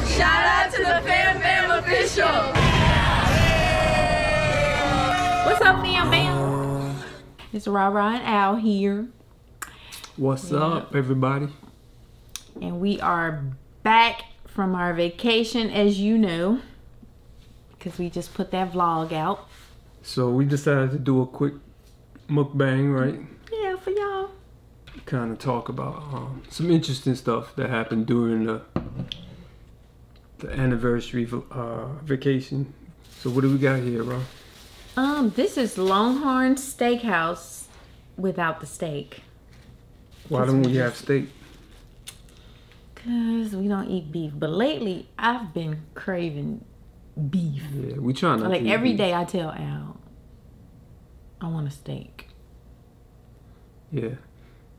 Shout out to the Fam Official. What's up, Fam? It's Ra and Al here. What's up, everybody? And we are back from our vacation, as you know, because we just put that vlog out. So we decided to do a quick mukbang, right? Yeah, for y'all. Kind of talk about some interesting stuff that happened during the anniversary vacation. So what do we got here, bro? This is Longhorn Steakhouse without the steak. Why don't we have steak? Cause we don't eat beef. But lately, I've been craving beef. Yeah, we try not like to eat every beef. day I tell Al, I want a steak. Yeah.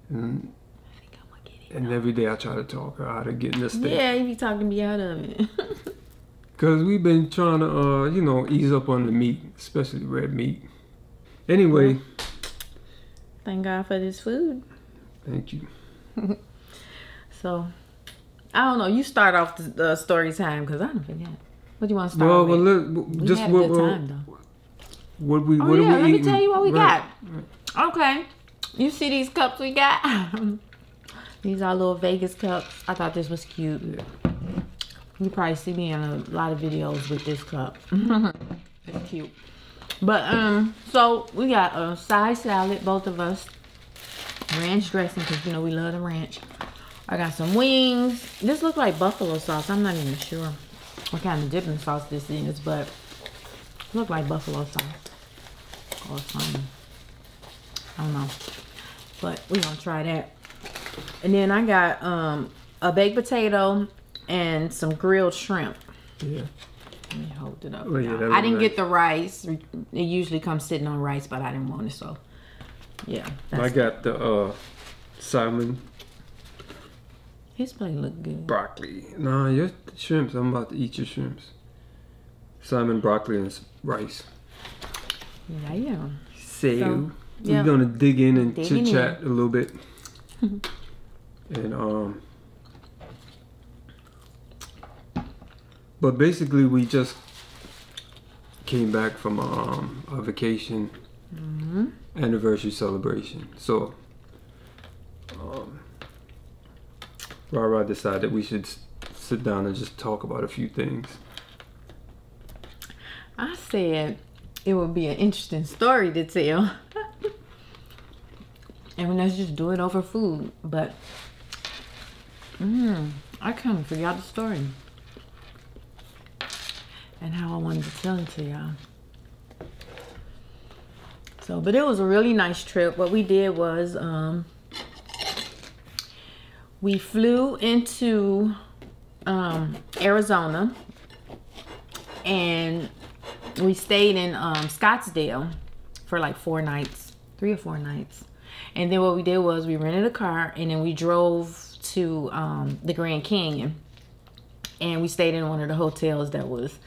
And, I think I'm gonna get it. and every day I try to talk her out of getting a steak. Yeah, you be talking me out of it. Cause we've been trying to, you know, ease up on the meat, especially red meat. Anyway. Thank God for this food. Thank you. So, I don't know. You start off the story time because I don't forget. What do you want to start Well, with? look, just had a good time, though. What we Oh, what yeah, are we let eating? me tell you what we Right. got. Okay. You see these cups we got? These are little Vegas cups. I thought this was cute. Yeah. You probably see me in a lot of videos with this cup. It's cute. But, so we got a side salad, both of us. Ranch dressing, because, you know, we love the ranch. I got some wings. This looks like buffalo sauce. I'm not even sure what kind of dipping sauce this is, but it looks like buffalo sauce or something. I don't know. But we're going to try that. And then I got a baked potato and some grilled shrimp. Yeah. Let me hold it up. Oh, yeah, I didn't get the rice. It usually comes sitting on rice, but I didn't want it, so yeah. I got the salmon. His plate look good. Broccoli. Nah, your shrimps. I'm about to eat your shrimps. Salmon, broccoli, and rice. Yeah, yeah. So yeah. we're gonna dig in and Digging chit chat a little bit. And but basically we just came back from a vacation anniversary celebration. So Rara decided we should sit down and just talk about a few things. I said it would be an interesting story to tell. And let's just do it over food. But I kind of forgot the story. And how I wanted to tell it to y'all. So, but it was a really nice trip. What we did was we flew into Arizona and we stayed in Scottsdale for like 4 nights, 3 or 4 nights. And then what we did was we rented a car and then we drove to the Grand Canyon. And we stayed in one of the hotels that was,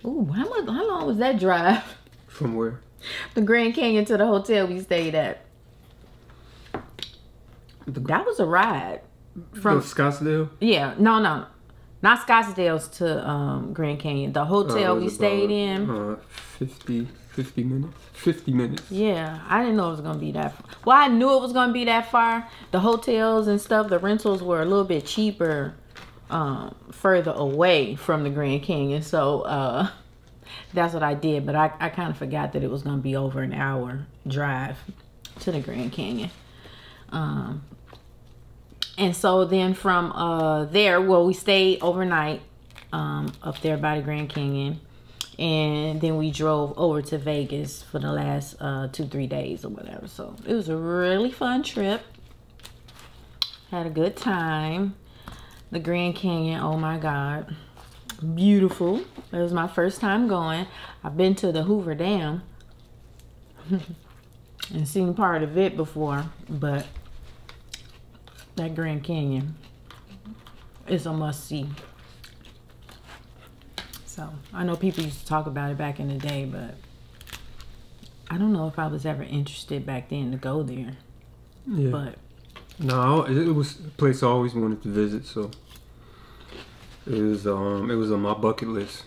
ooh, how long was that drive? From where? The Grand Canyon to the hotel we stayed at. That was a ride. From Scottsdale? Yeah, no. Not Scottsdale's to Grand Canyon. The hotel we stayed in. 50 minutes. 50 minutes. Yeah, I didn't know it was going to be that far. Well, I knew it was going to be that far. The hotels and stuff, the rentals were a little bit cheaper further away from the Grand Canyon. So that's what I did. But I kind of forgot that it was going to be over an hour drive to the Grand Canyon. And so then from there, well, we stayed overnight up there by the Grand Canyon. And then we drove over to Vegas for the last 2-3 days or whatever. So it was a really fun trip. Had a good time. The Grand Canyon, oh my God. Beautiful. It was my first time going. I've been to the Hoover Dam and seen part of it before, but that Grand Canyon is a must-see. So I know people used to talk about it back in the day, but I don't know if I was ever interested back then to go there. Yeah. But no, it was a place I always wanted to visit. So It was on my bucket list.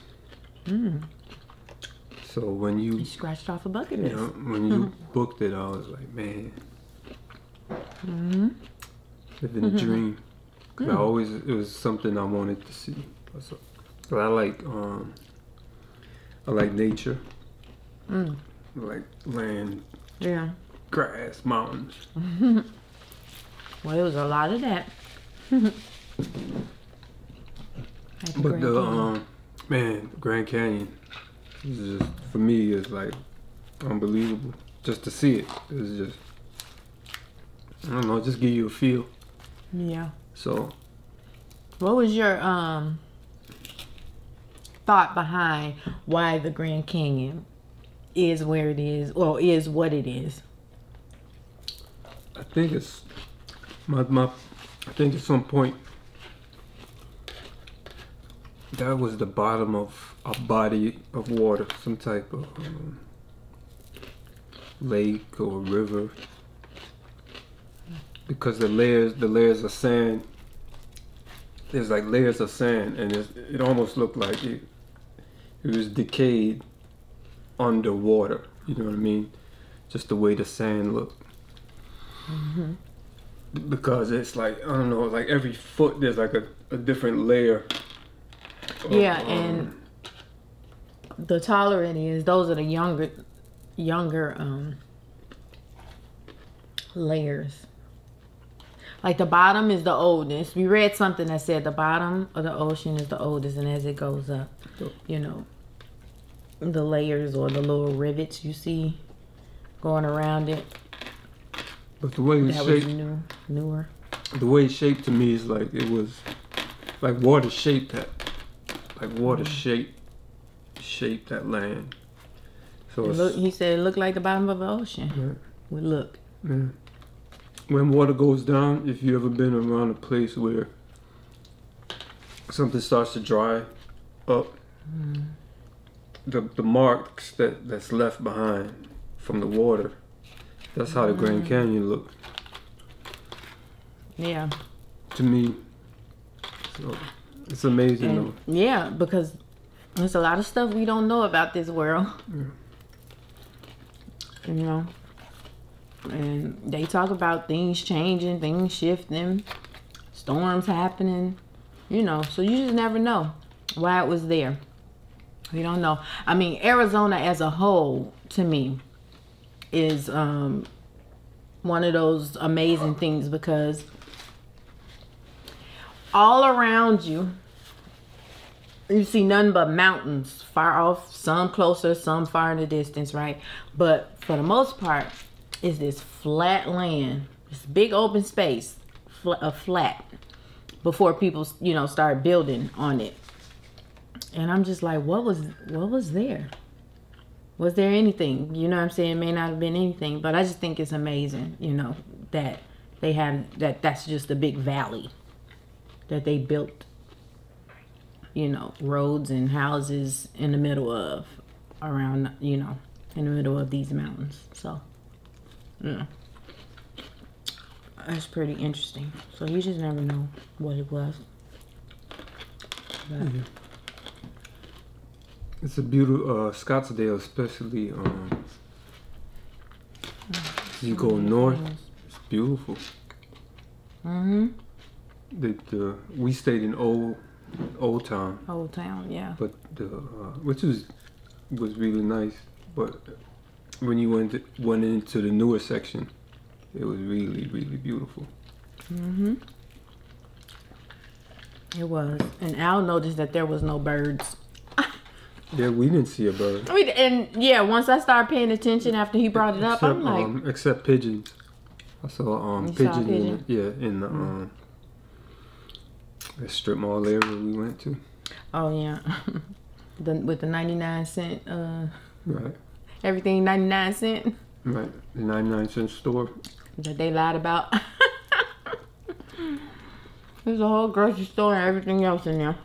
So when you scratched off a bucket list. You know, when you booked it, I was like, man, living a dream. Cause it was something I wanted to see. So I like nature. I like land, grass, mountains. Well, it was a lot of that. But man, Grand Canyon is just, for me, is like unbelievable. Just to see it is just, I don't know, just give you a feel. Yeah. So, what was your thought behind why the Grand Canyon is where it is, or is what it is? I think it's I think at some point that was the bottom of a body of water, some type of lake or river, because the layers of sand. There's like layers of sand, and it almost looked like it was decayed underwater. You know what I mean? Just the way the sand looked. Because it's like, I don't know, like every foot there's like a different layer. Yeah, and the taller it is, those are the younger layers. Like the bottom is the oldest. We read something that said the bottom of the ocean is the oldest, and as it goes up, you know, the layers or the little rivets you see going around it. But the way it shaped, newer. The way it shaped to me is like it was like water shaped that, like water shaped that land. So he said it looked like the bottom of the ocean. Yeah. We look. Yeah. When water goes down, if you ever been around a place where something starts to dry up, the marks that's left behind from the water, that's how the Grand Canyon looked. Yeah. To me. So it's amazing though. Yeah, because there's a lot of stuff we don't know about this world. Yeah. You know. And they talk about things changing, things shifting, storms happening, you know, so you just never know why it was there. You don't know. I mean, Arizona as a whole, to me, is one of those amazing things, because all around you, you see nothing but mountains, far off, some closer, some far in the distance, right? But for the most part, is this flat land, this big open space, flat, before people, you know, start building on it. And I'm just like, what was there? Was there anything? You know what I'm saying? It may not have been anything, but I just think it's amazing, you know, that they have that's just a big valley that they built, you know, roads and houses in the middle of, around, you know, in the middle of these mountains. So yeah, that's pretty interesting. So you just never know what it was. But it's a beautiful Scottsdale, especially. You go north, it's beautiful. We stayed in Old Town. Old Town, yeah. But which was really nice. But when you went into the newer section, it was really, really beautiful. It was. And Al noticed that there was no birds. Yeah, we didn't see a bird. And yeah, once I started paying attention after he brought it up, I'm like, except pigeons. I saw pigeons in the strip mall area we went to. Oh yeah, with the 99-cent. Right. Everything 99 cents. Right, the 99-cent store that they lied about. There's a whole grocery store and everything else in there.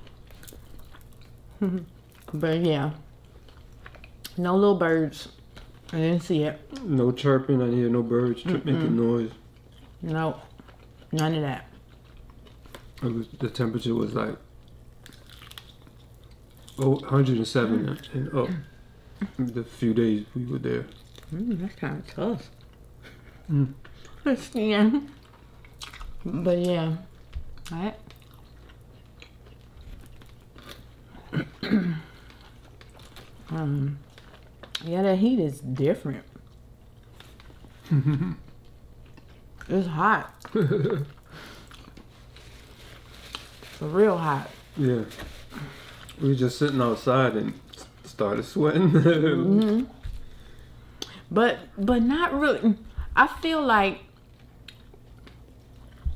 But yeah, no little birds. I didn't see it. No chirping. I didn't hear no birds making noise. No, none of that. The temperature was like 107 and up. The few days we were there. That's kind of tough. Mm. Yeah. But yeah. Alright. Yeah, that heat is different. It's hot. Real hot. Yeah. We were just sitting outside and started sweating. But not really. I feel like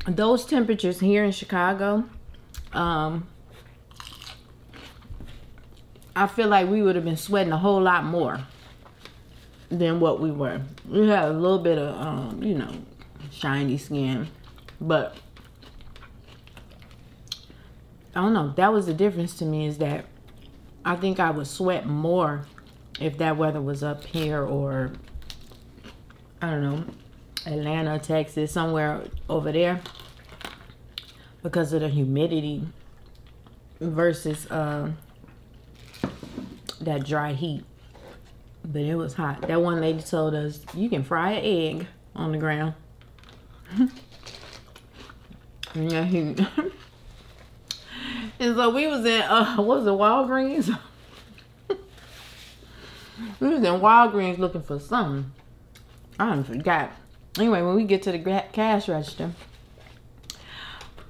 those temperatures here in Chicago, I feel like we would have been sweating a whole lot more than what we were. We had a little bit of, you know, shiny skin, but I don't know. That was the difference to me, is that I think I would sweat more if that weather was up here, or I don't know, Atlanta, Texas, somewhere over there, because of the humidity versus that dry heat. But it was hot. That one lady told us you can fry an egg on the ground. Yeah, and so we was in what was it, Walgreens? We was in Walgreens looking for something. I forgot. Anyway, when we get to the cash register,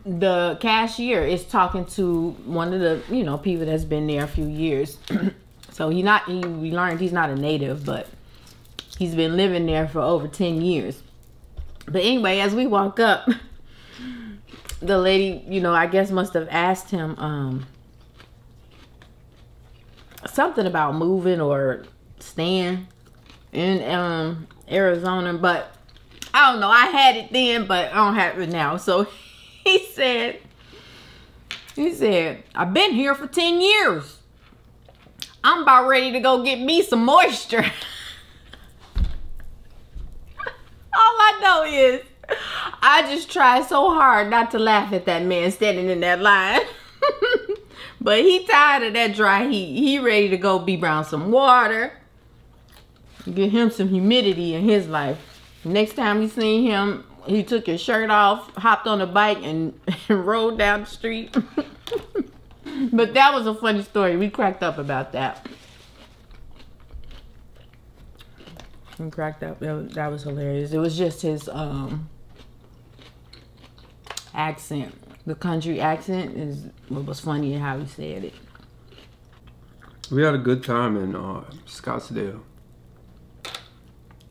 the cashier is talking to one of the, you know, people that's been there a few years. So we learned he's not a native, but he's been living there for over 10 years. But anyway, as we walk up, the lady, you know, I guess must have asked him something about moving or staying in Arizona, but I don't know. I had it then, but I don't have it now. So he said, I've been here for 10 years. I'm about ready to go get me some moisture. All I know is I just tried so hard not to laugh at that man standing in that line. But he tired of that dry heat. He ready to go be around some water. Get him some humidity in his life. Next time we seen him, he took his shirt off, hopped on a bike, and rode down the street. But that was a funny story. We cracked up about that. We cracked up. That was hilarious. It was just his accent. The country accent is what was funny in how he said it. We had a good time in Scottsdale.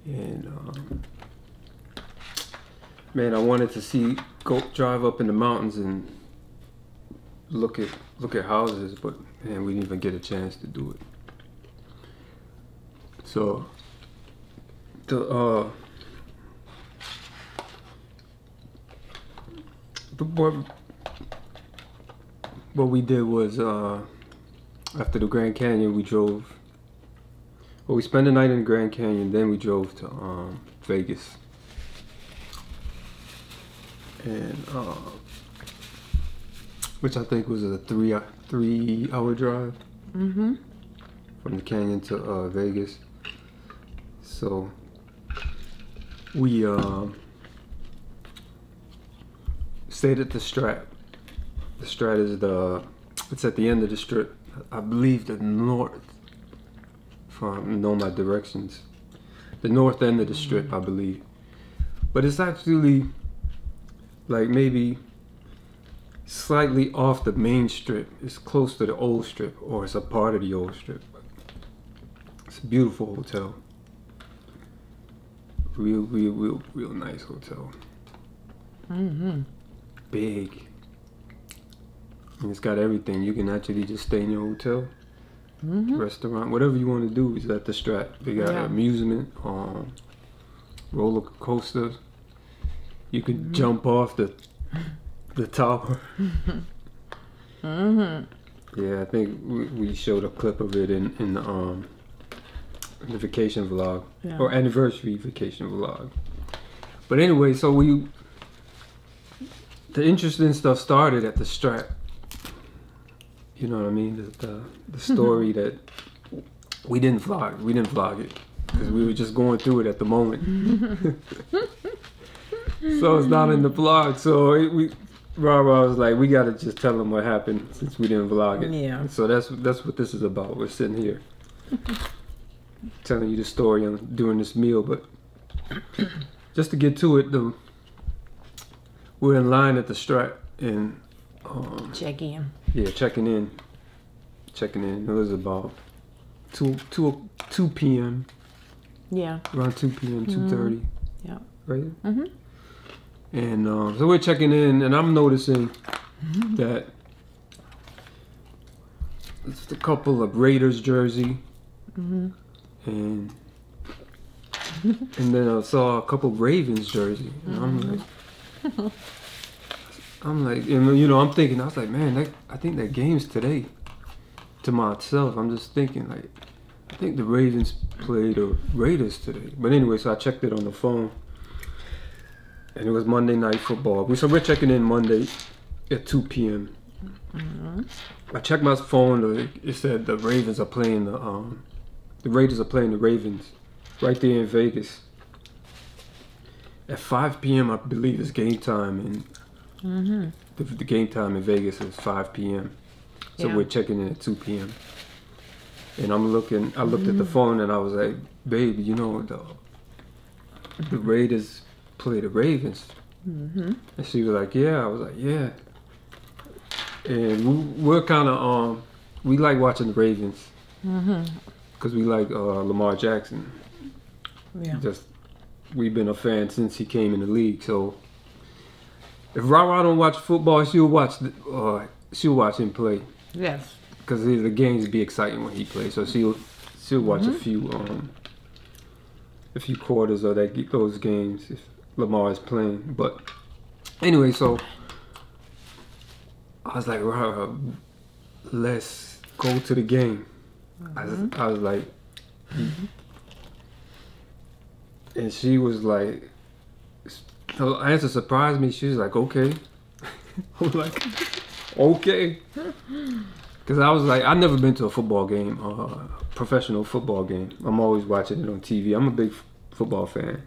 And man, I wanted to drive up in the mountains and look at houses, but man, we didn't even get a chance to do it. So what we did was after the Grand Canyon, we spent the night in the Grand Canyon, then we drove to Vegas. And which I think was a 3-hour drive from the canyon to Vegas. So we stayed at the Strat. The Strat is it's at the end of the strip. I believe the north, if I know my directions. The north end of the strip, I believe. But it's actually like maybe slightly off the main strip. It's close to the old strip, or it's a part of the old strip. It's a beautiful hotel. Real nice hotel. Big. And it's got everything. You can actually just stay in your hotel, restaurant, whatever you want to do is at the Strat. They got amusement, roller coasters. You can jump off the tower. Yeah, I think we showed a clip of it in the vacation vlog, or anniversary vacation vlog. But anyway, so the interesting stuff started at the Strat. you know what I mean? The story that we didn't vlog. We didn't vlog it because we were just going through it at the moment. So it's not in the vlog. So Rara was like, we gotta just tell them what happened since we didn't vlog it. Yeah. So that's what this is about. We're sitting here telling you the story on during this meal, but just to get to it, we're in line at the Strat and check in. Yeah, checking in. It was about 2 p.m. Yeah. Around 2 p.m. 2:30. Yeah. Right. Mhm. And so we're checking in, and I'm noticing that it's a couple of Raiders jersey, and then I saw a couple of Ravens jersey, and I'm like, and you know, I'm thinking, I was like, man, I think that game's today. To myself, I'm just thinking, like, I think the Ravens play the Raiders today. But anyway, so I checked it on the phone. And it was Monday Night Football. So we're checking in Monday at 2 p.m. I checked my phone. It said the Ravens are playing the Raiders are playing the Ravens right there in Vegas. At 5 p.m. I believe is game time, and the game time in Vegas is 5 p.m. So we're checking in at 2 p.m. And I looked at the phone, and I was like, baby, you know, the Raiders play the Ravens. And she was like, yeah. I was like, yeah. And we're kind of we like watching the Ravens because we like Lamar Jackson. Yeah. We've been a fan since he came in the league. So if Rara don't watch football, she'll watch him play. Yes. Because the games be exciting when he plays. So she'll watch a few quarters of those games if Lamar is playing. But anyway, so I was like, let's go to the game. I was like, and she was like, her answer surprised me. She was like, okay. I was like, okay. Because I was like, I've never been to a football game, professional football game. I'm always watching it on TV. I'm a big football fan.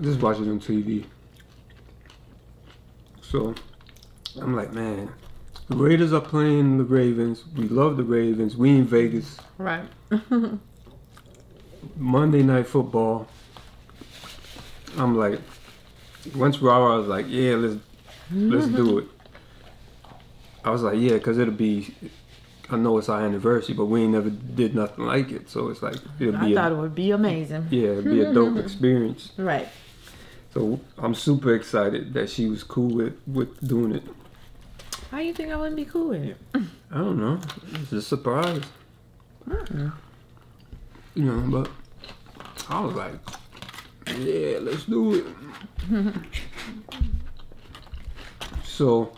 Just watch it on TV. So I'm like, man, the Raiders are playing the Ravens. We love the Ravens. We in Vegas. Right. Monday Night Football. I'm like, once Rara was like, yeah, let's do it. I was like, yeah, because it'll be, I know it's our anniversary, but we ain't never did nothing like it. So it's like, I thought it would be amazing. Yeah, it'd be a dope experience. Right. So I'm super excited that she was cool with doing it. How you think I wouldn't be cool with it? I don't know. It's a surprise. You know, but I was like, yeah, let's do it. So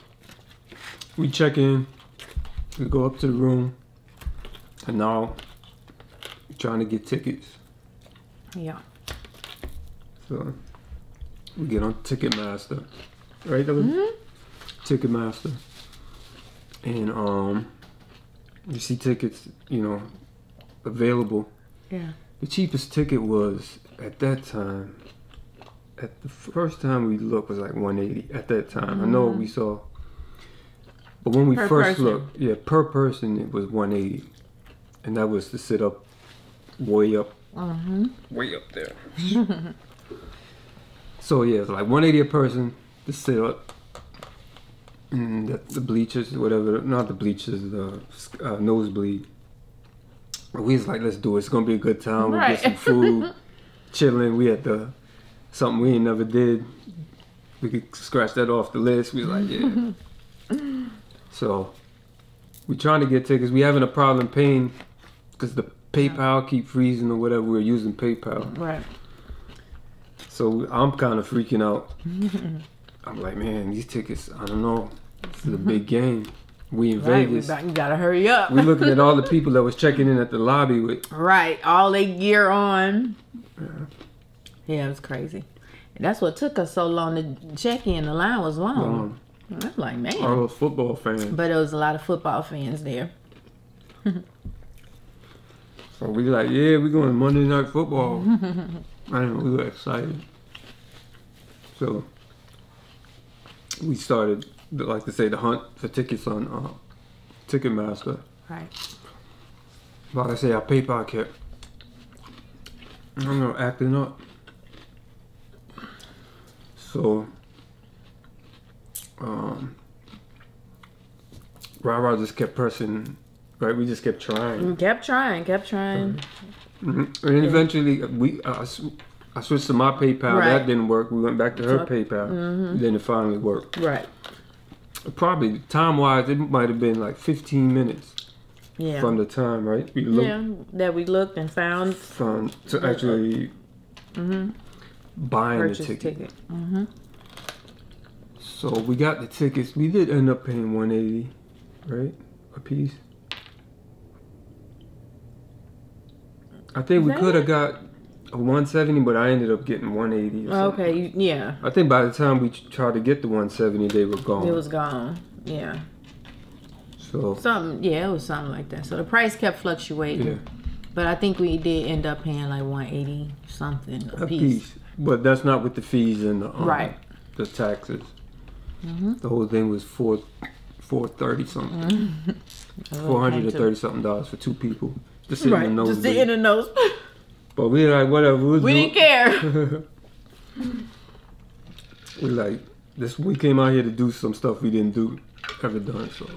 we check in, we go up to the room, and now we're trying to get tickets. Yeah. So we get on Ticketmaster, right? Ticketmaster, and you see tickets, you know, available. Yeah. The cheapest ticket was at that time. At the first time we looked was like $180 at that time. I know we saw, but when we first looked, yeah, per person it was $180, and that was to sit up, way up there. So yeah, it's like $180 a person to sit up, and the bleachers, whatever, not the bleachers, the nosebleed. We was like, let's do it. It's gonna be a good time. We'll get some food, chilling. We had something we ain't never did. We could scratch that off the list. We was like, yeah. So we trying to get tickets. We having a problem paying because the PayPal keep freezing or whatever. We're using PayPal. Right. So I'm kind of freaking out. I'm like, man, these tickets, I don't know. This is a big game. We in Vegas. You gotta hurry up. We looking at all the people that was checking in at the lobby with. Right. All their gear on. Yeah, it was crazy. And that's what took us so long to check in. The line was long. I'm like, man. All those football fans. But there was a lot of football fans there. So we like, yeah, we're going to Monday Night Football. And we were excited. So we started, like to say, the hunt for tickets on Ticketmaster. Right. Like I say, our PayPal kept, I don't know, acting up. So, Rara just kept pressing, right? We just kept trying. Kept trying. Mm-hmm. And eventually, I switched to my PayPal. Right. That didn't work. We went back to her PayPal. Then it finally worked. Right. Probably time-wise, it might have been like 15 minutes. Yeah. From the time, right? We looked, yeah, that we looked and found to actually buying purchase the ticket. Mm-hmm. So we got the tickets. We did end up paying $180, right, a piece. I think we could have got a $170, but I ended up getting $180. Okay, yeah. I think by the time we tried to get the $170, they were gone. It was gone. Yeah. So it was something like that. So the price kept fluctuating. Yeah. But I think we did end up paying like $180 something a piece. But that's not with the fees and the right. The taxes. The whole thing was $430 something. $430 something for two people. Just sitting in the nose. Just sitting in the nose. But we like whatever. We didn't care. We like this. We came out here to do some stuff we didn't ever done. So,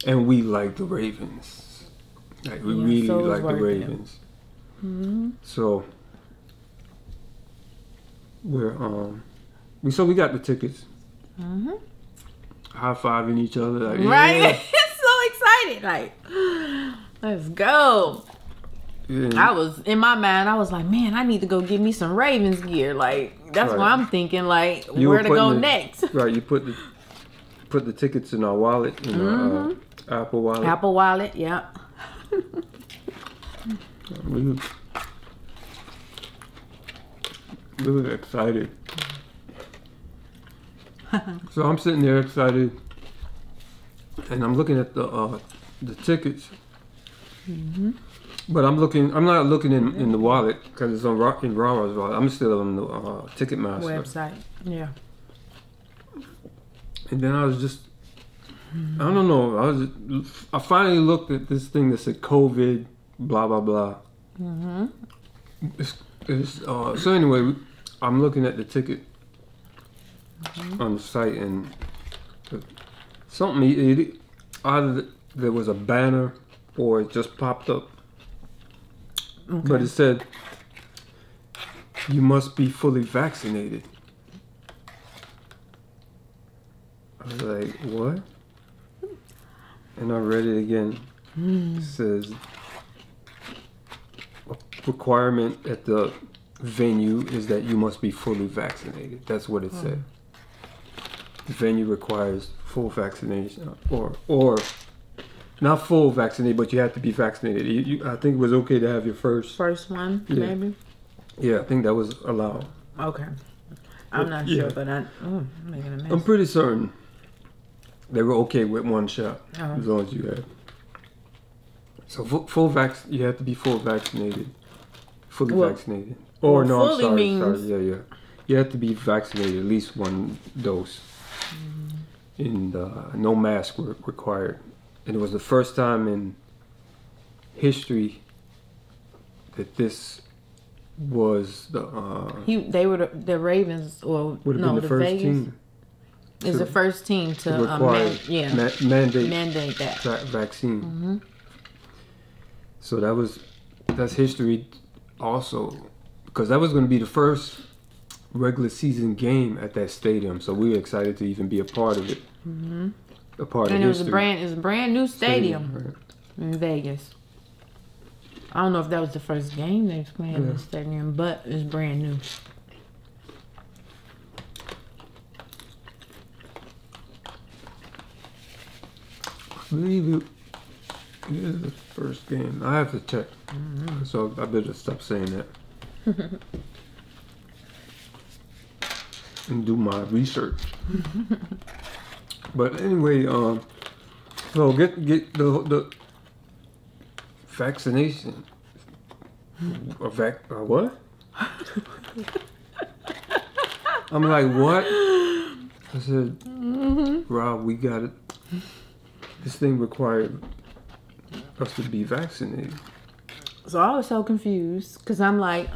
and we like the Ravens. Like we really like the Ravens. So we're we got the tickets. High fiving each other. Like, right. Yeah. So excited. Like, let's go. Yeah. I was in my mind. I was like, man, I need to go get me some Ravens gear. Like, that's what I'm thinking. Like, where to go next? Right. You put the tickets in our wallet, in our Apple Wallet. Apple Wallet. Yeah. We were excited. So I'm sitting there excited, and I'm looking at the tickets. But I'm not looking in the wallet because it's in Rara's wallet. I'm still on the Ticketmaster website. Yeah. And then I was just, I don't know. I finally looked at this thing that said COVID, blah blah blah. So anyway, I'm looking at the ticket on the site, and something either there was a banner or it just popped up. Okay. But it said, you must be fully vaccinated. I was like, what? And I read it again. It says, a requirement at the venue is that you must be fully vaccinated. That's what it said. The venue requires full vaccination, or not full vaccinated, but you have to be vaccinated. I think it was okay to have your first one, maybe. Yeah, I think that was allowed. Okay, I'm not sure, but I'm making a mess. I'm pretty certain they were okay with one shot as long as you had. So you have to be full vaccinated, fully vaccinated. Or no, I'm sorry. Yeah. You have to be vaccinated at least one dose, and no mask were required. And it was the first time in history that this was the they were the Ravens, or would have been the first team. Is the first team to mandate that vaccine. So that's history also, because that was going to be the first regular season game at that stadium. So we were excited to even be a part of it. A part of history. And it was a brand new stadium in Vegas. I don't know if that was the first game they was playing in the stadium, but it's brand new. I believe it is the first game. I have to check. So I better stop saying that. and do my research. But anyway, so get the vaccination. What? I'm like, what? I said, Rob, we got it. This thing required us to be vaccinated. So I was so confused because I'm like,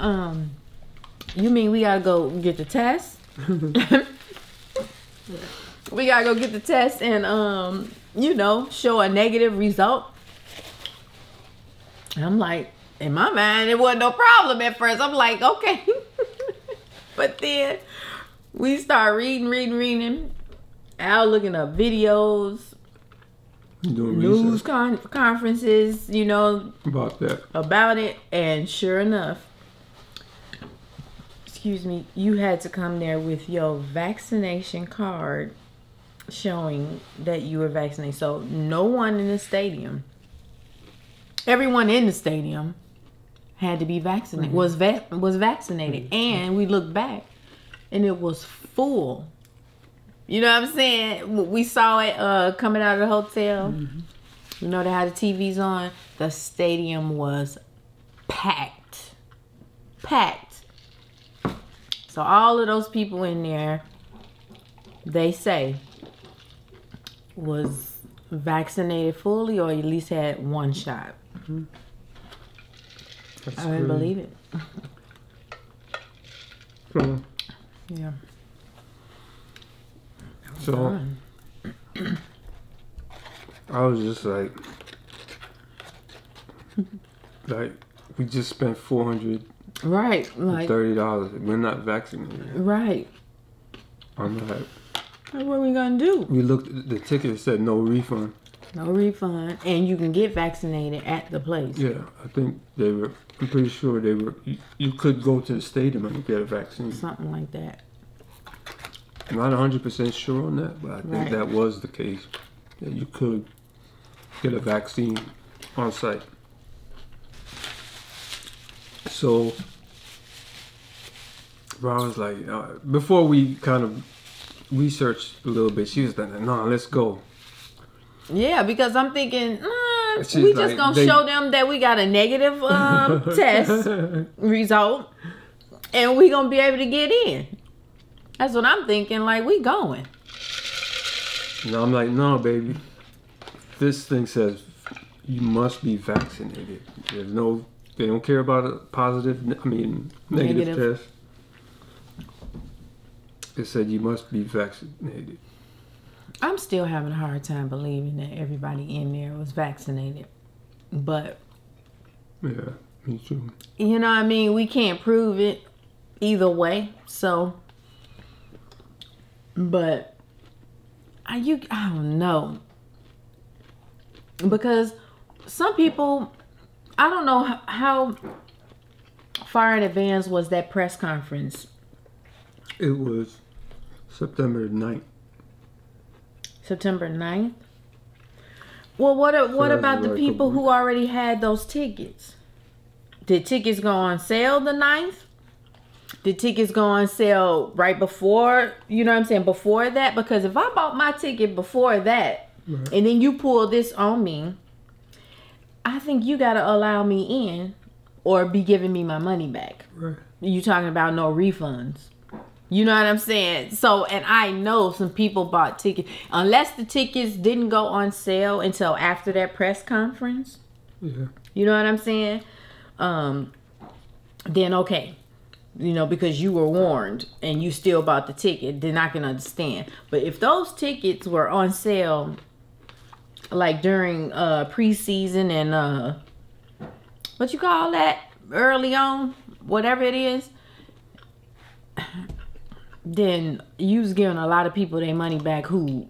you mean we gotta go get the test? We gotta go get the test and you know, show a negative result. And I'm like, in my mind, it wasn't no problem at first. I'm like, okay. But then we start reading. Out looking up videos, Doing news conferences, you know, about it. And sure enough, excuse me, you had to come there with your vaccination card showing that you were vaccinated. So no one in the stadium, everyone in the stadium had to be vaccinated, was vaccinated. And we looked back and it was full. You know what I'm saying? We saw it coming out of the hotel. You know, they had the TVs on. The stadium was packed. So all of those people in there, they say, was vaccinated fully or at least had one shot. I didn't believe it. Yeah. So I was just like we just spent $430. Right, like We're not vaccinated. Right. I'm like, what are we gonna do? We looked at the ticket. It said no refund. No refund, and you can get vaccinated at the place. Yeah, I think they were. I'm pretty sure they were. You could go to the stadium and get a vaccine. Something like that. I'm not 100% sure on that, but I think that was the case. That you could get a vaccine on site. So, I was like, before we kind of researched a little bit, she was like, "No, let's go." Yeah, because I'm thinking, we just gonna show them that we got a negative test result, and we gonna be able to get in. That's what I'm thinking. Like, we going. No, I'm like, no, baby. This thing says you must be vaccinated. There's no, they don't care about a negative test. It said you must be vaccinated. I'm still having a hard time believing that everybody in there was vaccinated. But yeah, me too. You know what I mean? We can't prove it either way. So, but I don't know. Because some people, I don't know how far in advance was that press conference. It was September 9th. September 9th? Well, what about the people who already had those tickets? Did tickets go on sale the 9th? Did tickets go on sale right before, you know what I'm saying, before that? Because if I bought my ticket before that, and then you pull this on me, I think you got to allow me in or be giving me my money back. Right. You talking about no refunds. You know what I'm saying? So, and I know some people bought tickets. Unless the tickets didn't go on sale until after that press conference. Yeah. You know what I'm saying? Then okay. You know, because you were warned and you still bought the ticket, then I can understand. But if those tickets were on sale, like during preseason and what you call that? Early on, whatever it is, then you was giving a lot of people their money back who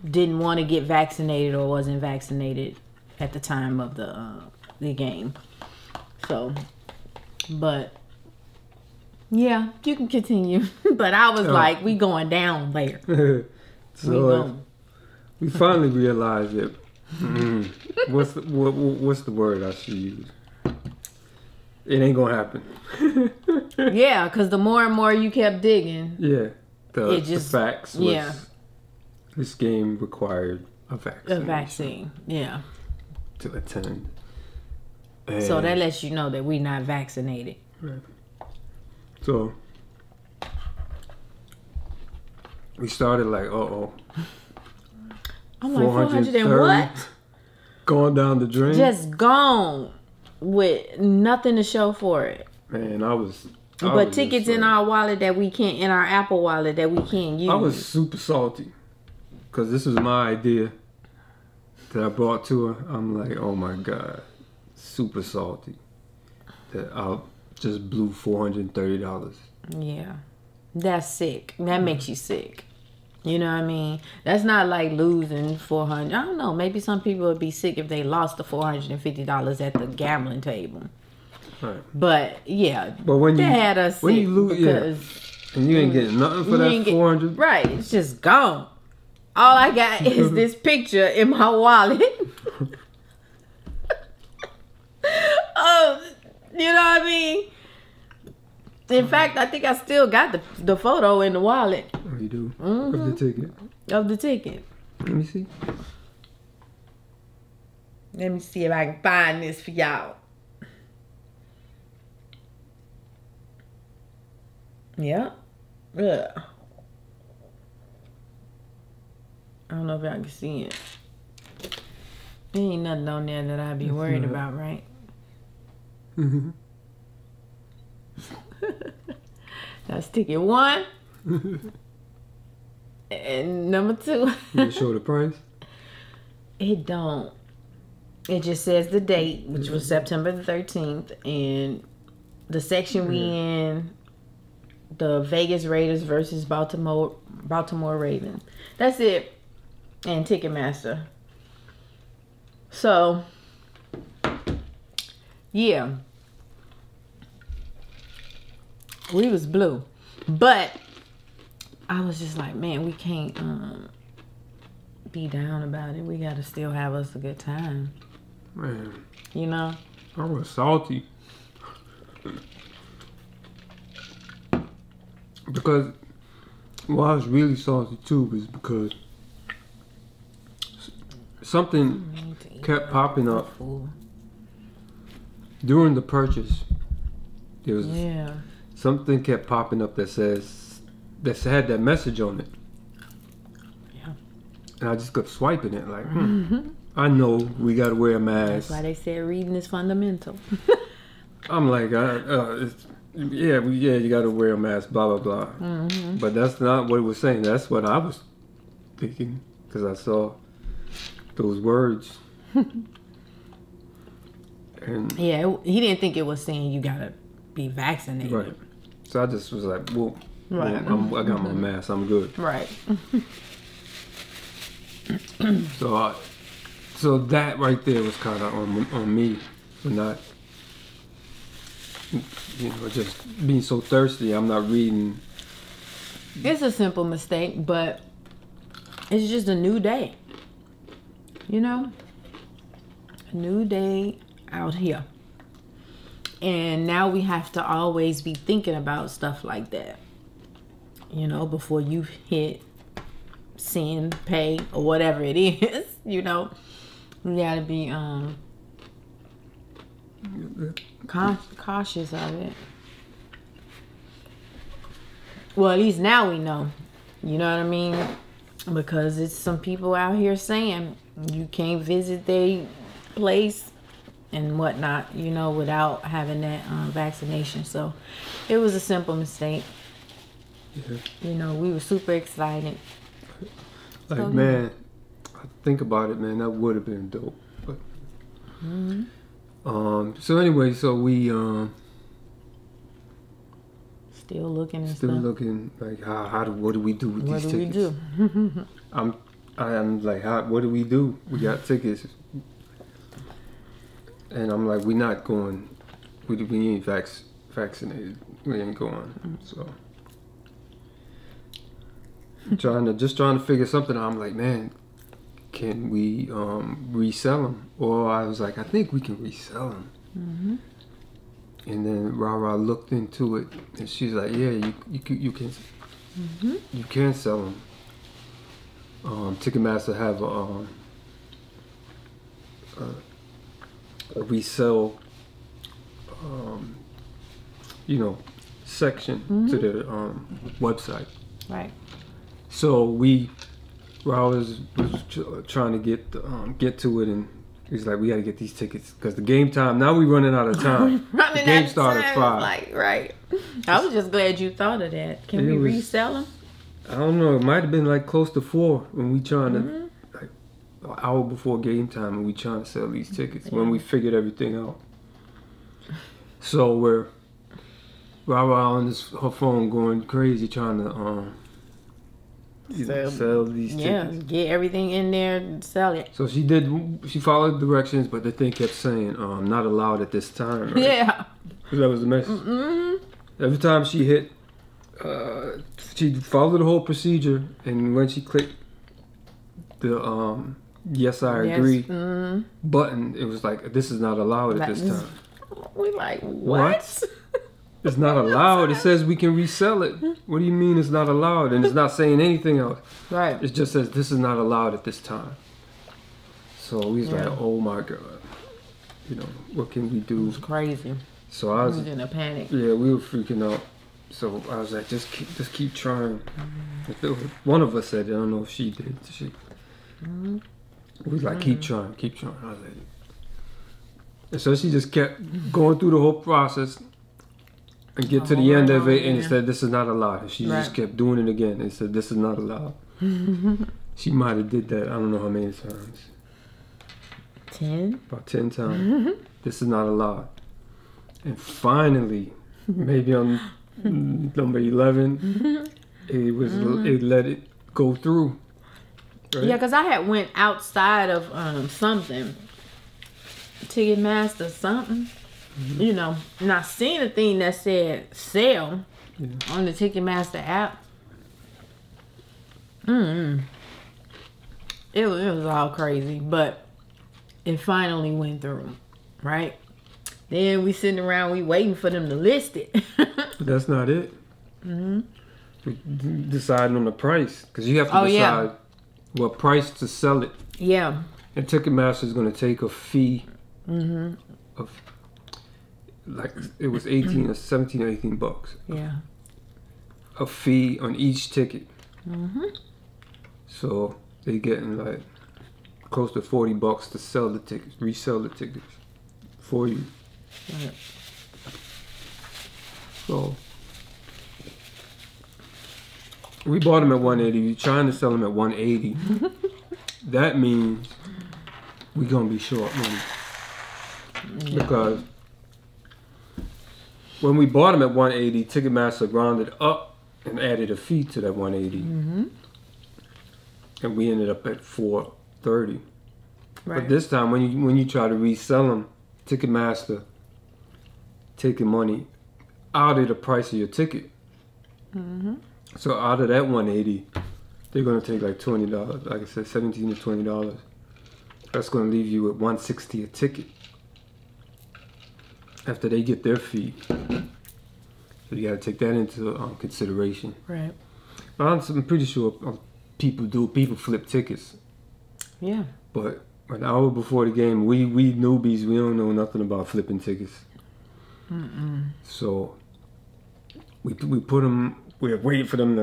didn't want to get vaccinated or wasn't vaccinated at the time of the game. So, but yeah, you can continue. But I was like, we going down there. So we finally realized that. What's the word I should use? It ain't gonna happen. Yeah, because the more and more you kept digging. Yeah. It just- the facts was yeah. this game required a vaccine. A vaccine. Yeah. To attend. So And- that lets you know that we're not vaccinated. Right. So we started like, I'm like, 400 and what? Going down the drain. Just gone with nothing to show for it. Man, I was But just tickets in like- our wallet that we can't, in our Apple wallet that we can't use. I was super salty because this was my idea that I brought to her. I'm like, oh my God, super salty that I just blew $430. Yeah. That's sick. That makes you sick. You know what I mean? That's not like losing 400. I don't know. Maybe some people would be sick if they lost the $450 at the gambling table. Right. But yeah, But when they you had us when sick you lose, because and you ain't getting nothing for you that ain't get- 400. right, it's just gone. All I got is this picture in my wallet. Oh, you know what I mean? In fact, I think I still got the photo in the wallet Oh, you do Mm-hmm. of the ticket. of the ticket. Let me see. Let me see if I can find this for y'all. Yeah. Ugh. I don't know if y'all can see it. There ain't nothing on there that I'd be worried not. about, right? Mm-hmm. That's ticket 1. And number 2. You show the price. It don't. It just says the date, which was September the 13th, and the section we in, the Vegas Raiders versus Baltimore Ravens. That's it. And Ticketmaster. So, yeah. We was blue. But I was just like, man, we can't be down about it. We gotta still have us a good time. Man, You know? I was salty. Because, well, I was really salty too, was because something kept popping up during the purchase. There was Yeah. something kept popping up that had that message on it. Yeah. And I just kept swiping it like, I know we gotta wear a That's mask. why they said reading is fundamental. I'm like, you gotta wear a mask, blah blah blah. But that's not what it was saying. That's what I was thinking because I saw those words. And Yeah, he didn't think it was saying you gotta be vaccinated. right, so I just was like, well, Right. I got my mask, I'm good. Right. So that right there was kind of on me for not, just being so thirsty. I'm not reading. It's a simple mistake, but it's just a new day. You know? A new day out here. And now we have to always be thinking about stuff like that. You know, before you hit send, pay, or whatever it is, you know. We gotta be cautious of it. Well, at least now we know. You know what I mean? Because it's some people out here saying you can't visit their place and whatnot, you know, without having that vaccination. So it was a simple mistake. Yeah. You know, we were super excited. Like, So, man, I think about it, man, that would have been dope. But so anyway, so we Still looking and still stuff. looking like what do we do with What these do we tickets? do? I'm like, what do we do? We got tickets, and I'm like, we not going. We ain't vaccinated. We ain't going. So just trying to figure something out. I'm like, man, can we resell them? Or I was like, I think we can resell them. And then Rara looked into it, and she's like, "Yeah, you can you can sell them." Ticketmaster have a resell, section to their website. Right. So Rara was trying to get to it, and he's like, "We got to get these tickets because the game time. Now we running out of time. The game started at 5. Like, right. I was just glad you thought of that. Can we resell them? I don't know. It might have been like close to 4 when we trying to, like, an hour before game time, and we trying to sell these tickets when we figured everything out. So we're Rara on her phone going crazy trying to sell these tickets. Yeah, get everything in there and sell it. So she followed directions, but the thing kept saying, not allowed at this time. Right? Yeah. Because that was the message. Every time she hit, she followed the whole procedure, and when she clicked the yes I agree button, it was like, this is not allowed at this time. We like, what? It's not allowed. It says we can resell it. What do you mean it's not allowed? And it's not saying anything else. Right. It just says this is not allowed at this time. So we was like, oh my God. What can we do? It was crazy. So I was in a panic. Yeah, we were freaking out. So I was like, just keep trying. One of us said it. I don't know if she did. We was like, keep trying. I was like, and so she just kept going through the whole process and get to the end of it, and it said, this is not allowed. And she just kept doing it again and said, this is not allowed. She might have did that, I don't know how many times. 10? About 10 times. This is not allowed. And finally, maybe on number 11, it let it go through. Right? Yeah, because I had went outside of something. Ticketmaster something. And I seen a thing that said sale on the Ticketmaster app. It was all crazy, but it finally went through, right? Then we sitting around, we waiting for them to list it. That's not it. Deciding on the price, because you have to decide what price to sell it. Yeah. And Ticketmaster is going to take a fee of, like, it was 17 or 18 bucks. Yeah. A fee on each ticket. So they getting like close to 40 bucks to sell the tickets, resell the tickets for you. Right. So we bought them at 180. You're trying to sell them at 180. That means we're gonna be short money. Because when we bought them at 180, Ticketmaster rounded up and added a fee to that 180. And we ended up at 430. Right. But this time, when you try to resell them, Ticketmaster taking money out of the price of your ticket. So out of that 180, they're gonna take like $20. Like I said, $17 to $20. That's gonna leave you at $160 a ticket after they get their fee. So you gotta take that into consideration. Right. I'm pretty sure people flip tickets. Yeah. But an hour before the game, we newbies, we don't know nothing about flipping tickets. So we put them. We were waiting for them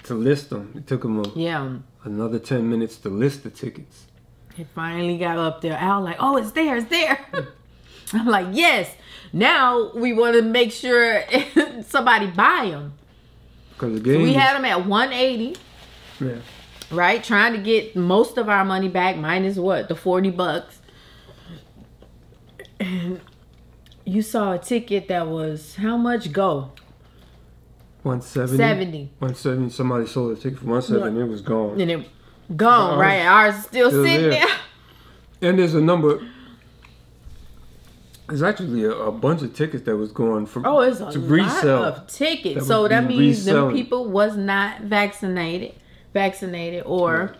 to list them. It took them another 10 minutes to list the tickets. It finally got up there. Al like, oh, it's there, it's there. I'm like, yes. Now we want to make sure somebody buy them. Because the game. So we had them at 180. Yeah. Right, trying to get most of our money back, minus what, the 40 bucks. And you saw a ticket that was how much? Go. 170. 170. Somebody sold a ticket for 170. It was gone. And it gone. Right, ours is still sitting there. And there's a number. There's actually a bunch of tickets that was going from it's a lot of tickets. So that means them people was not vaccinated or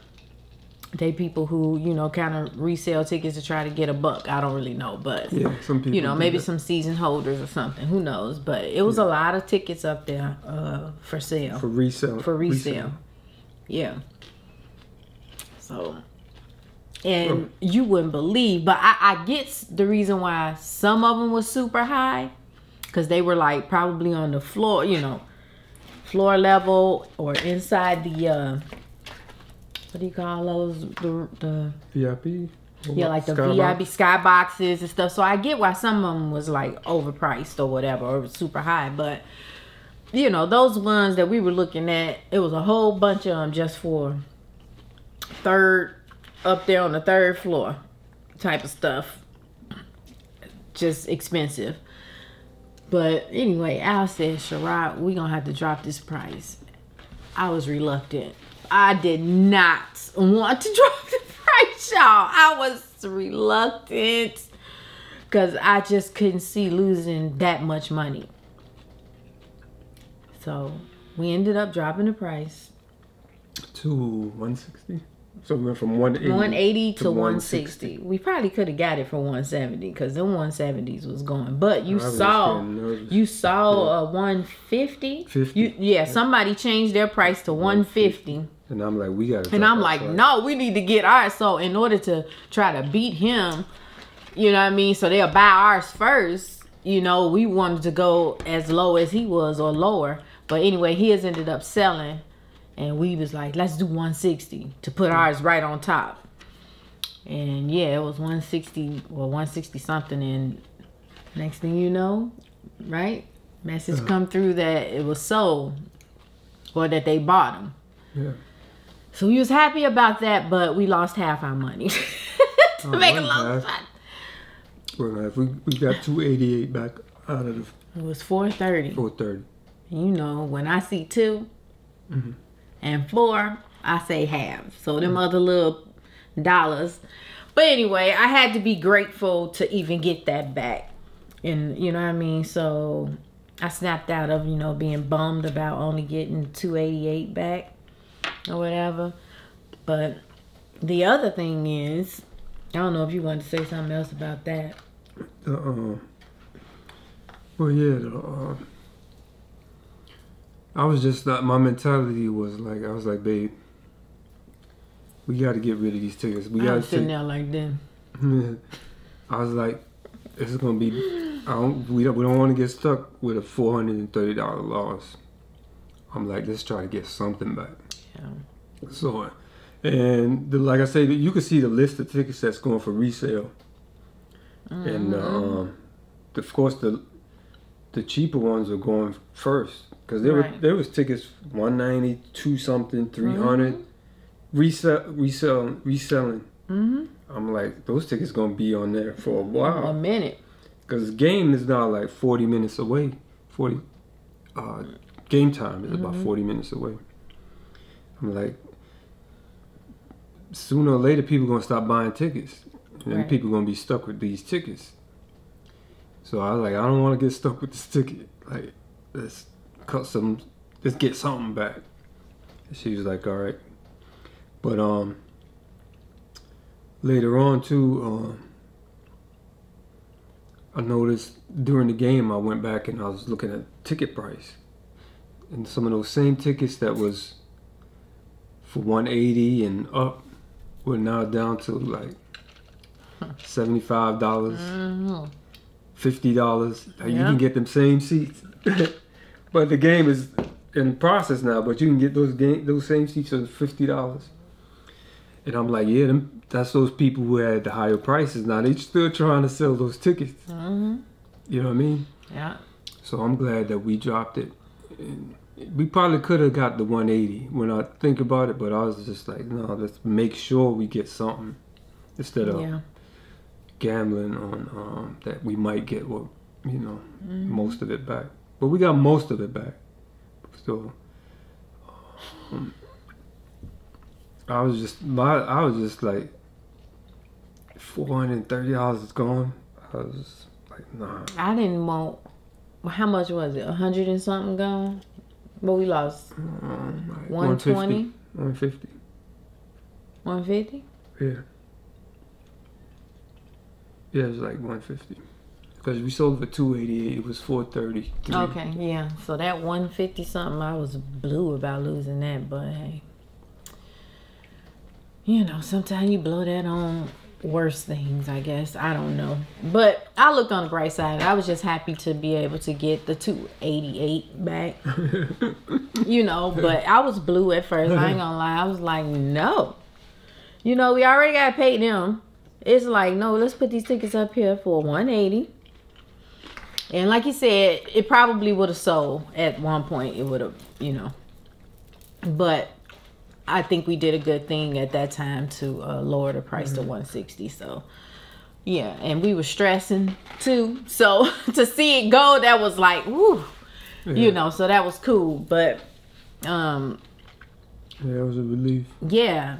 they people who, you know, kind of resell tickets to try to get a buck. I don't really know, but yeah, some people, you know, maybe some season holders or something. Who knows? But it was a lot of tickets up there for sale. For resale. For resale. Yeah. So, and you wouldn't believe, but I get the reason why some of them was super high, because they were like probably on the floor, you know, floor level or inside the what do you call those, the VIP? Yeah, like the Skybox? VIP sky boxes and stuff. So I get why some of them was like overpriced or whatever, or super high. But you know, those ones that we were looking at, it was a whole bunch of them just for up there on the third floor type of stuff. Just expensive. But anyway, Al said, Sherrod, we gonna have to drop this price. I was reluctant. I did not want to drop the price, y'all. I was reluctant because I just couldn't see losing that much money. So we ended up dropping the price to 160. So we went from 180 to 160. We probably could have got it for 170 because them 170s was going. But you saw a 150. 50. Somebody changed their price to 150. And I'm like, we gotta. And I'm like, no, we need to get ours. So in order to try to beat him, you know what I mean? So they'll buy ours first. You know, we wanted to go as low as he was or lower. But anyway, his ended up selling. And we was like, let's do 160 to put ours right on top. And yeah, it was 160 or 160 something. And next thing you know, right? Message come through that it was sold or that they bought them. Yeah. So we was happy about that, but we lost half our money. To make a long shot. Well, we got 288 back out of the. It was 430. 430. You know, when I see 2 and 4, I say half. So them other little dollars. But anyway, I had to be grateful to even get that back. And you know what I mean? So I snapped out of, you know, being bummed about only getting 288 back or whatever. But the other thing is, I don't know if you wanted to say something else about that. Well, yeah, I was just not, my mentality was like, I was like, babe, we got to get rid of these tickets. We got to sitting there like them. I was like, this is going to be, we don't want to get stuck with a $430 loss. I'm like, let's try to get something back. Yeah. So, and like I said, you can see the list of tickets that's going for resale. And of course the cheaper ones are going first because there was tickets 190, 2 something, 300 reselling. I'm like, those tickets gonna be on there for a while. A minute. Because game is now like 40 minutes away. Game time is about 40 minutes away. I'm like, sooner or later people gonna stop buying tickets. And then people gonna be stuck with these tickets. So I was like, I don't want to get stuck with this ticket. Like, let's get something back. And she was like, all right. But later on too, I noticed during the game I went back and I was looking at ticket price, and some of those same tickets that was for 180 and up were now down to like $75, $50. You can get them same seats. But the game is in process now, but you can get those same seats for $50. And I'm like, yeah, that's those people who had the higher prices. Now they still trying to sell those tickets. You know what I mean? Yeah. So I'm glad that we dropped it. And we probably could have got the 180 when I think about it, but I was just like, no, let's make sure we get something instead of gambling on that we might get most of it back. But we got most of it back. So I was just like, $430 is gone. I was like, nah. I didn't want. How much was it? 100 and something gone. But we lost 120. 150. 150? Yeah. Yeah, it was like 150. Because we sold it for 288. It was 430. Okay, yeah. So that 150 something, I was blue about losing that, but hey. You know, sometimes you blow that on worse things, I guess. I don't know. But I looked on the bright side. I was just happy to be able to get the 288 back. You know, but I was blue at first. I ain't gonna lie. I was like, no. You know, we already got to pay them. It's like, no, let's put these tickets up here for 180. And like you said, it probably would have sold at one point. It would have, you know. But I think we did a good thing at that time to lower the price to 160. So, yeah. And we were stressing, too. So, to see it go, that was like, woo. Yeah. You know, so that was cool. But, yeah, it was a relief. Yeah.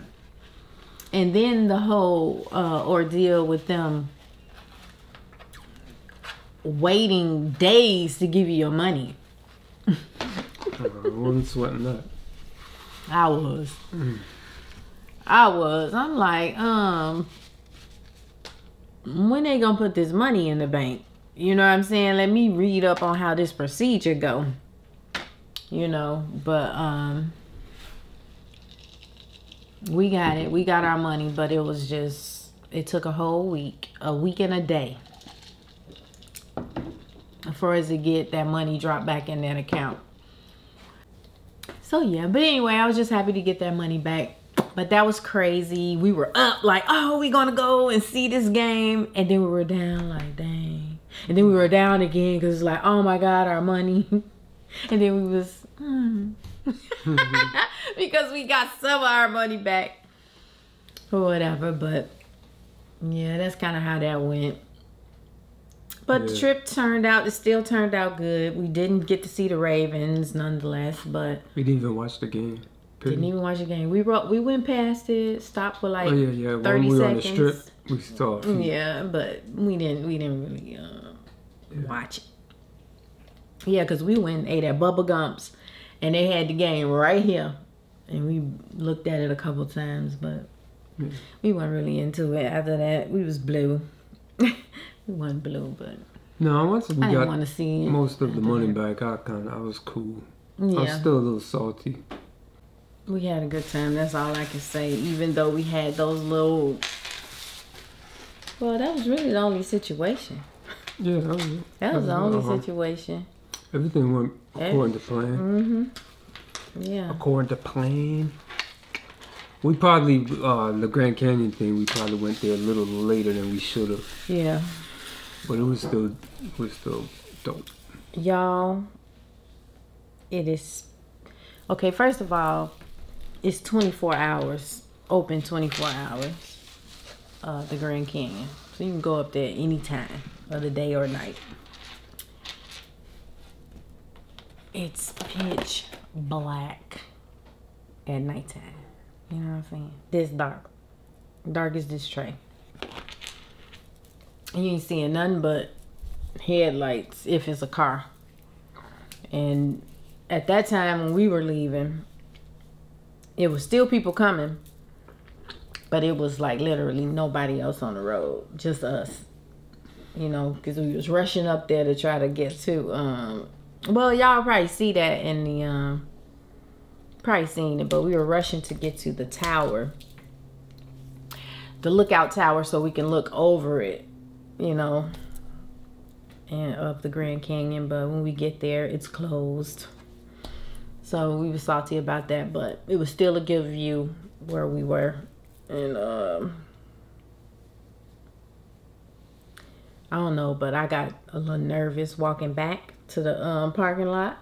And then the whole ordeal with them waiting days to give you your money. I wasn't sweating that. I was. I'm like, when they gonna put this money in the bank? You know what I'm saying? Let me read up on how this procedure go. You know, but we got it. We got our money, but it was just, it took a whole week, a week and a day for us to get that money dropped back in that account. So yeah, but anyway, I was just happy to get that money back. But that was crazy. We were up like, oh, we gonna go and see this game. And then we were down like, dang. And then we were down again because it's like, oh my God, our money. And then we was, because we got some of our money back or whatever. But yeah, that's kind of how that went. But the trip it still turned out good. We didn't get to see the Ravens nonetheless, but we didn't even watch the game. Didn't even watch the game. We went past it, stopped for like 30 when we seconds. were on the strip, we saw it. Yeah, but we didn't really watch it. Yeah, because we went and ate at Bubba Gump's, and they had the game right here, and we looked at it a couple times, but we weren't really into it. After that, we was blue. We wasn't blue, but no, once we got want to see most of the money back, I was cool. Yeah. I was still a little salty. We had a good time. That's all I can say. Even though we had those little, well, that was really the only situation. Yeah, that was the only situation. Everything went according to plan. Yeah. According to plan. We probably the Grand Canyon thing. We probably went there a little later than we should have. Yeah. But it was still dope. Y'all, it is okay. First of all, it's 24 hours, open 24 hours. The Grand Canyon, so you can go up there anytime of the day or night. It's pitch black at nighttime. You know what I'm saying? This dark as this tray. You ain't seeing nothing but headlights if it's a car. And at that time when we were leaving, it was still people coming, but it was like literally nobody else on the road, just us. You know, because we was rushing up there to try to get to well, y'all probably see that in the probably seen it, but we were rushing to get to the tower, the lookout tower, so we can look over it, you know, and up the Grand Canyon. But when we get there, it's closed. So we were salty about that, but it was still a good view where we were. And I don't know, but I got a little nervous walking back to the parking lot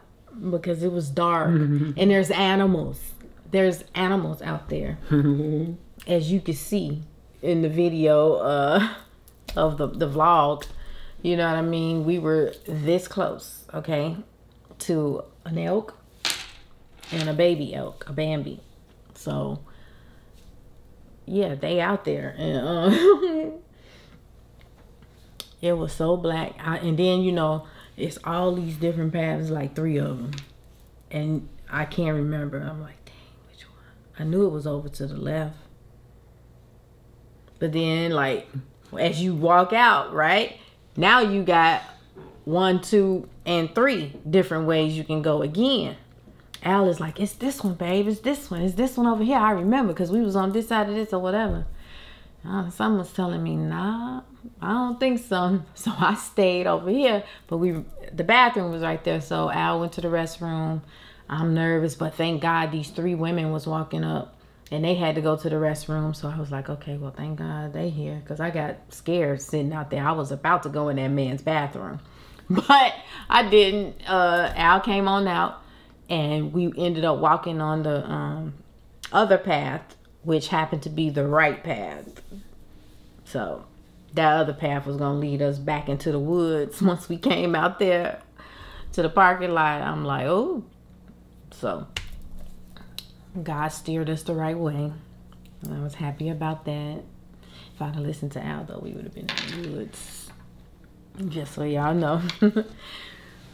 because it was dark. And there's animals out there, as you can see in the video of the vlog. You know what I mean? We were this close, okay, to an elk and a baby elk, a Bambi. So yeah, they out there. And it was so black. And then, you know, it's all these different paths, like 3 of them, and I can't remember. I'm like, dang, which one? I knew it was over to the left, But then, like, as you walk out, right, now you got 1, 2, and 3 different ways you can go again. Al is like, it's this one, babe. It's this one. It's this one over here. I remember because we was on this side of this or whatever. Someone's telling me, nah, I don't think so. So I stayed over here. But the bathroom was right there. So Al went to the restroom. I'm nervous, but thank God these 3 women was walking up. And they had to go to the restroom. So I was like, okay, well, thank God they here. Because I got scared sitting out there. I was about to go in that man's bathroom. But I didn't. Al came on out. And we ended up walking on the other path, which happened to be the right path. So that other path was going to lead us back into the woods. Once we came out there to the parking lot, I'm like, oh. So God steered us the right way. And I was happy about that. If I'd have listened to Al, though, we would have been in the woods. Just so y'all know.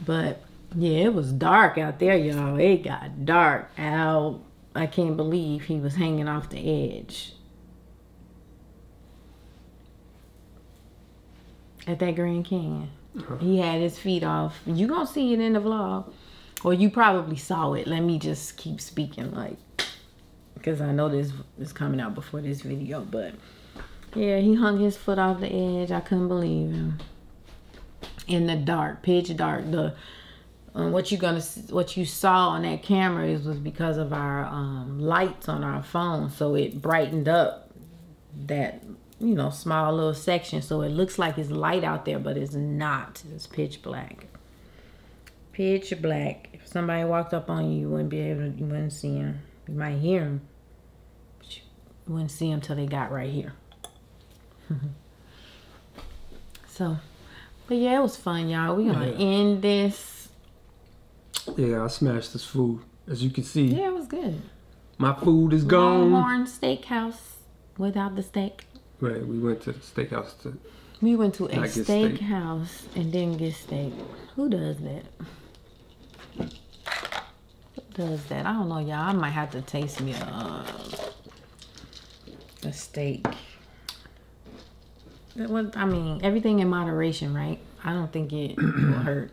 But yeah, it was dark out there, y'all. It got dark. Al, I can't believe he was hanging off the edge. At that Grand Canyon. He had his feet off. You gonna see it in the vlog. Or you probably saw it. Let me just keep speaking, like, because I know this is coming out before this video. But yeah, he hung his foot off the edge. I couldn't believe him. In the dark, pitch dark. What you saw on that camera was because of our lights on our phone, so it brightened up that, you know, small little section, so it looks like it's light out there, but it's not. It's pitch black. Pitch black. If somebody walked up on you, you wouldn't see him. You might hear him, but you wouldn't see him till they got right here. So, but yeah, it was fun, y'all. We're gonna end this. Yeah, I smashed this food, as you can see. Yeah, it was good. My food is gone. Longhorn Steakhouse without the steak. Right, we went to the steakhouse We went to a steakhouse and didn't get steak. Who does that? Who does that? I don't know, y'all. I might have to taste me a steak. I mean, everything in moderation, right? I don't think it will hurt.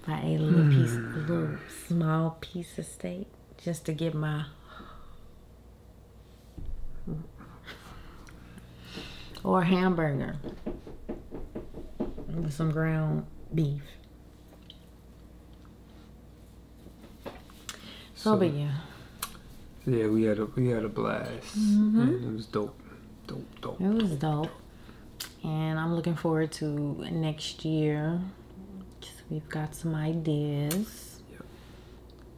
I ate a little small piece of steak just to get my or a hamburger with some ground beef. So but yeah. Yeah, we had a blast. And it was dope. Dope. It was dope. And I'm looking forward to next year. We've got some ideas.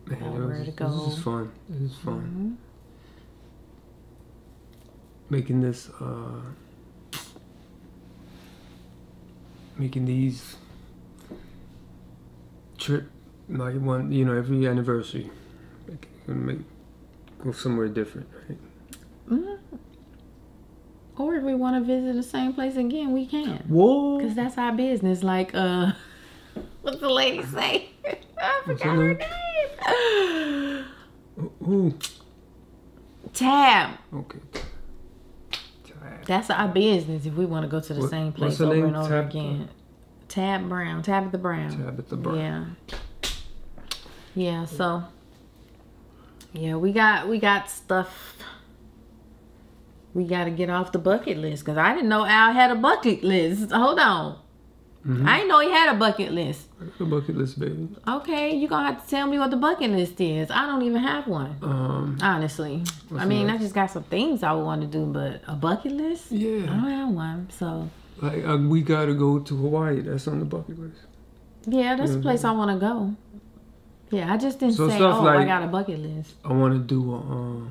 Yep. Man, where to go. This is fun. This is fun. Making this, making these trip like one, you know, every anniversary. Go somewhere different, right? Or if we want to visit the same place again, we can. Whoa! Because that's our business. Like, what's the lady say? I forgot her name. Who? Tab. Okay. Tab. That's our business if we want to go to the same place over and over again. Tab Brown. Tabitha Brown. Tabitha Brown. Yeah. Yeah, so. Yeah, we got stuff we got to get off the bucket list. Because I didn't know Al had a bucket list. Hold on. I didn't know he had a bucket list. A bucket list, baby. Okay, you're going to have to tell me what the bucket list is. I don't even have one. Honestly. I mean, I just got some things I would want to do, but a bucket list? Yeah. I don't have one, so. Like, we got to go to Hawaii. That's on the bucket list. Yeah, that's the place I want to go. Yeah, I just didn't say, oh, like, I got a bucket list. I want to do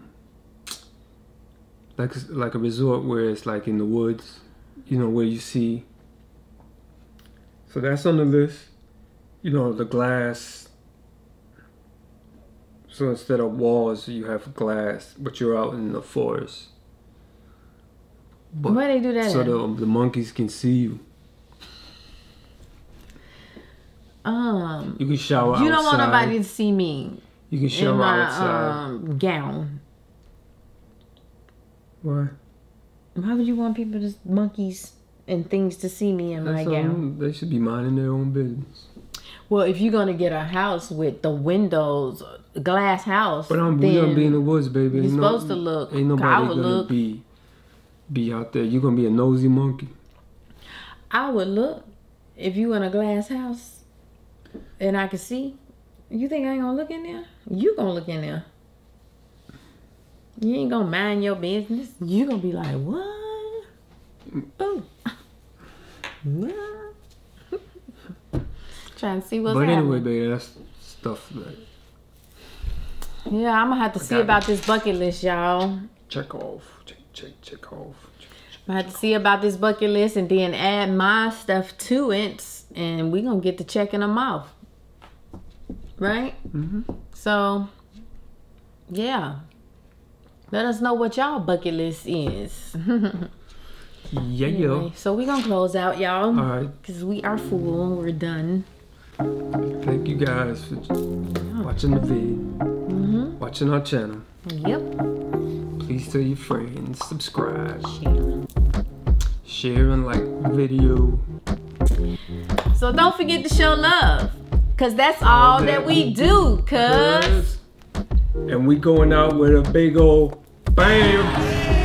like a resort where it's like in the woods, you know, where you see. So that's on the list. You know, the glass. So instead of walls, you have glass, but you're out in the forest. But where they do that? So the monkeys can see you. You can shower outside. You don't want nobody to see me. You can shower in my, outside. Gown. Why? Why would you want people to monkeys and things to see me in my gown? They should be minding their own business. Well, if you're gonna get a house with the windows, glass house, but we're gonna be in the woods, baby. You're supposed to look. Ain't nobody gonna be out there. You're gonna be a nosy monkey. I would look if you in a glass house and I can see. You think I ain't gonna look in there? You gonna look in there. You ain't gonna mind your business. You gonna be like, what? Oh. What? Trying to see what's happening. But anyway, baby, that's stuff that... Yeah, I'm gonna have to see about this bucket list, y'all. Check off. Check off. I have to see about this bucket list and then add my stuff to it, and we're gonna get to checking them off. Right? Mm-hmm. So, yeah. Let us know what y'all bucket list is. Yeah, anyway, so we're gonna close out, y'all. All right. Because we are full. We're done. Thank you guys for watching the vid. Watching our channel. Yep. Please tell your friends. Subscribe. Share. Share and like the video. So don't forget to show love. Because that's all that we do, cuz. And we going out with a big old bam.